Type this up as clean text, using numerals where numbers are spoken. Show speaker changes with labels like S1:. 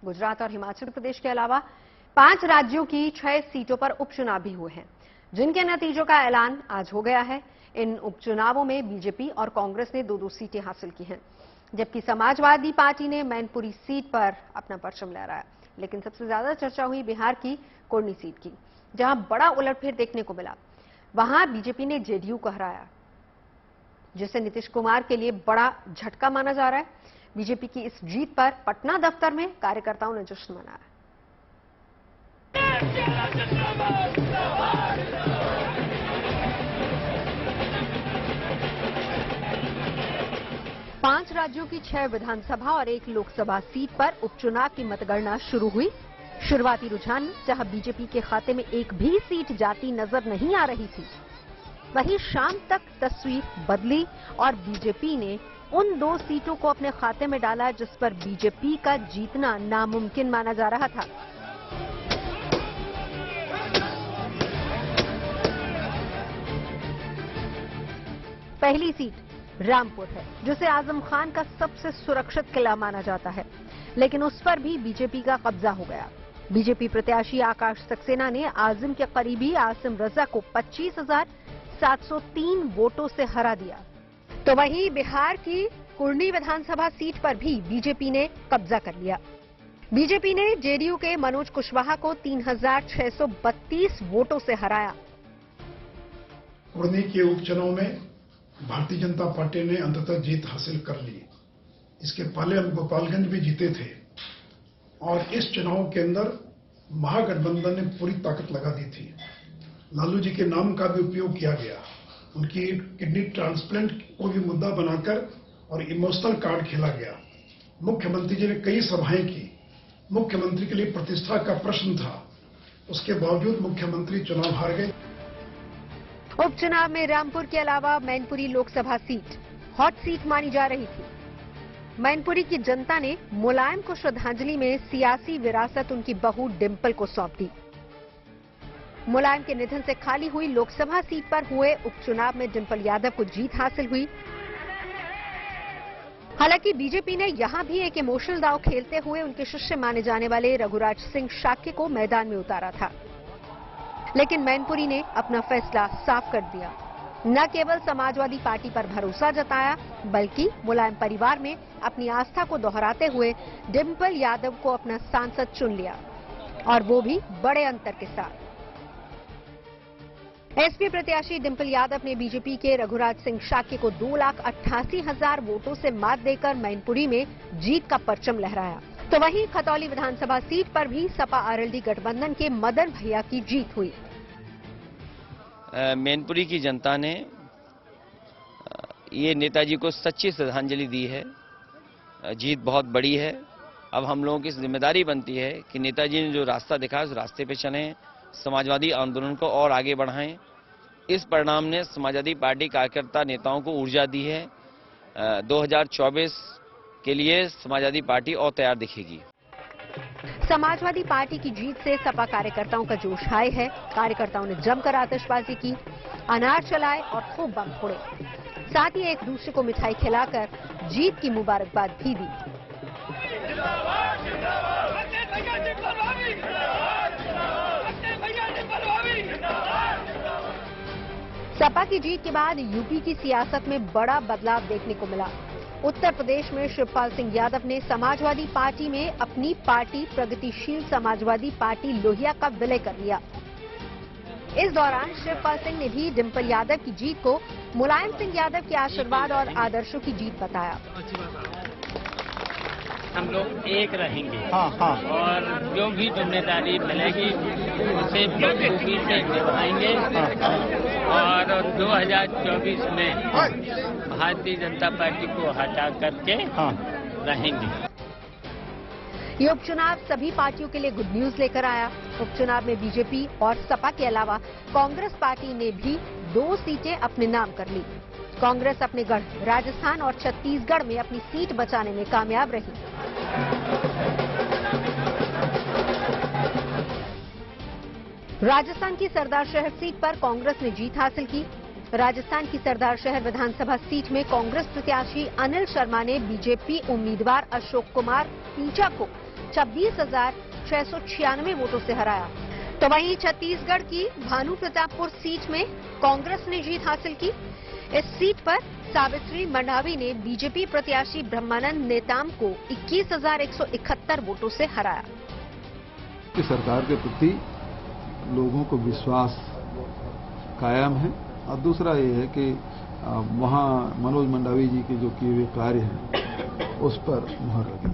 S1: गुजरात और हिमाचल प्रदेश के अलावा 5 राज्यों की 6 सीटों पर उपचुनाव भी हुए हैं, जिनके नतीजों का ऐलान आज हो गया है। इन उपचुनावों में बीजेपी और कांग्रेस ने 2-2 सीटें हासिल की हैं, जबकि समाजवादी पार्टी ने मैनपुरी सीट पर अपना परचम लहराया। लेकिन सबसे ज्यादा चर्चा हुई बिहार की कुर्नी सीट की, जहां बड़ा उलटफेर देखने को मिला। वहां बीजेपी ने जेडीयू को हराया, जिसे नीतीश कुमार के लिए बड़ा झटका माना जा रहा है। बीजेपी की इस जीत पर पटना दफ्तर में कार्यकर्ताओं ने जश्न मनाया। 5 राज्यों की 6 विधानसभा और 1 लोकसभा सीट पर उपचुनाव की मतगणना शुरू हुई। शुरुआती रुझान में जहां बीजेपी के खाते में एक भी सीट जाती नजर नहीं आ रही थी, वहीं शाम तक तस्वीर बदली और बीजेपी ने उन 2 सीटों को अपने खाते में डाला जिस पर बीजेपी का जीतना नामुमकिन माना जा रहा था। पहली सीट रामपुर है, जिसे आजम खान का सबसे सुरक्षित किला माना जाता है, लेकिन उस पर भी बीजेपी का कब्जा हो गया। बीजेपी प्रत्याशी आकाश सक्सेना ने आजम के करीबी आसिम रजा को 25,703 वोटों से हरा दिया। तो वहीं बिहार की कुर्नी विधानसभा सीट पर भी बीजेपी ने कब्जा कर लिया। बीजेपी ने जेडीयू के मनोज कुशवाहा को 3,632 वोटों से हराया।
S2: कुर्नी के उपचुनाव में भारतीय जनता पार्टी ने अंततः जीत हासिल कर ली। इसके पहले हम गोपालगंज भी जीते थे और इस चुनाव के अंदर महागठबंधन ने पूरी ताकत लगा दी थी। लालू जी के नाम का भी उपयोग किया गया, उनकी किडनी ट्रांसप्लांट को भी मुद्दा बनाकर और इमोशनल कार्ड खेला गया। मुख्यमंत्री जी ने कई सभाएं की, मुख्यमंत्री के लिए प्रतिष्ठा का प्रश्न था, उसके बावजूद मुख्यमंत्री चुनाव हार गए।
S1: उपचुनाव में रामपुर के अलावा Mainpuri Lok Sabha seat hot seat मानी जा रही थी। मैनपुरी की जनता ने मुलायम को श्रद्धांजलि में सियासी विरासत उनकी बहू डिंपल को सौंप दी। मुलायम के निधन से खाली हुई लोकसभा सीट पर हुए उपचुनाव में डिंपल यादव को जीत हासिल हुई। हालांकि बीजेपी ने यहां भी एक इमोशनल दांव खेलते हुए उनके शिष्य माने जाने वाले रघुराज सिंह शाक्य को मैदान में उतारा था, लेकिन मैनपुरी ने अपना फैसला साफ कर दिया। न केवल समाजवादी पार्टी पर भरोसा जताया, बल्कि मुलायम परिवार में अपनी आस्था को दोहराते हुए डिंपल यादव को अपना सांसद चुन लिया, और वो भी बड़े अंतर के साथ। एसपी प्रत्याशी डिंपल यादव ने बीजेपी के रघुराज सिंह शाक्य को 2,88,000 वोटों से मात देकर मैनपुरी में जीत का परचम लहराया। तो वहीं खतौली विधानसभा सीट पर भी सपा आरएलडी गठबंधन के मदन भैया की जीत हुई।
S3: मैनपुरी की जनता ने ये नेताजी को सच्ची श्रद्धांजलि दी है। जीत बहुत बड़ी है। अब हम लोगों की जिम्मेदारी बनती है कि नेताजी ने जो रास्ता दिखाया उस रास्ते पे चलें, समाजवादी आंदोलन को और आगे बढ़ाएं। इस परिणाम ने समाजवादी पार्टी कार्यकर्ता नेताओं को ऊर्जा दी है। 2024 के लिए समाजवादी पार्टी और तैयार दिखेगी।
S1: समाजवादी पार्टी की जीत से सपा कार्यकर्ताओं का जोश हाई है। कार्यकर्ताओं ने जमकर आतिशबाजी की, अनार चलाए और खूब बम फोड़े। साथ ही एक दूसरे को मिठाई खिलाकर जीत की मुबारकबाद भी दी। सपा की जीत के बाद यूपी की सियासत में बड़ा बदलाव देखने को मिला। उत्तर प्रदेश में शिवपाल सिंह यादव ने समाजवादी पार्टी में अपनी पार्टी प्रगतिशील समाजवादी पार्टी लोहिया का विलय कर लिया। इस दौरान शिवपाल सिंह ने भी डिंपल यादव की जीत को मुलायम सिंह यादव के आशीर्वाद और आदर्शों की जीत बताया।
S4: हम लोग एक रहेंगे और जो भी जिम्मेदारी मिलेगी उसे बखूबी से निभाएंगे और 2024 में भारतीय जनता पार्टी को हटा करके रहेंगे।
S1: ये उपचुनाव सभी पार्टियों के लिए गुड न्यूज लेकर आया। उपचुनाव में बीजेपी और सपा के अलावा कांग्रेस पार्टी ने भी 2 सीटें अपने नाम कर ली। कांग्रेस अपने गढ़ राजस्थान और छत्तीसगढ़ में अपनी सीट बचाने में कामयाब रही। राजस्थान की सरदार शहर सीट पर कांग्रेस ने जीत हासिल की। राजस्थान की सरदार शहर विधानसभा सीट में कांग्रेस प्रत्याशी अनिल शर्मा ने बीजेपी उम्मीदवार अशोक कुमार पीचा को 26,696 वोटों से हराया। तो वहीं छत्तीसगढ़ की भानु प्रतापपुर सीट में कांग्रेस ने जीत हासिल की। इस सीट पर सावित्री मंडावी ने बीजेपी प्रत्याशी ब्रह्मानंद नेताम को 21,171 वोटों से हराया।
S5: सरकार के प्रति लोगों को विश्वास कायम है और दूसरा ये है कि वहाँ मनोज मंडावी जी के जो किए हुए कार्य हैं उस पर मुहर लगी है।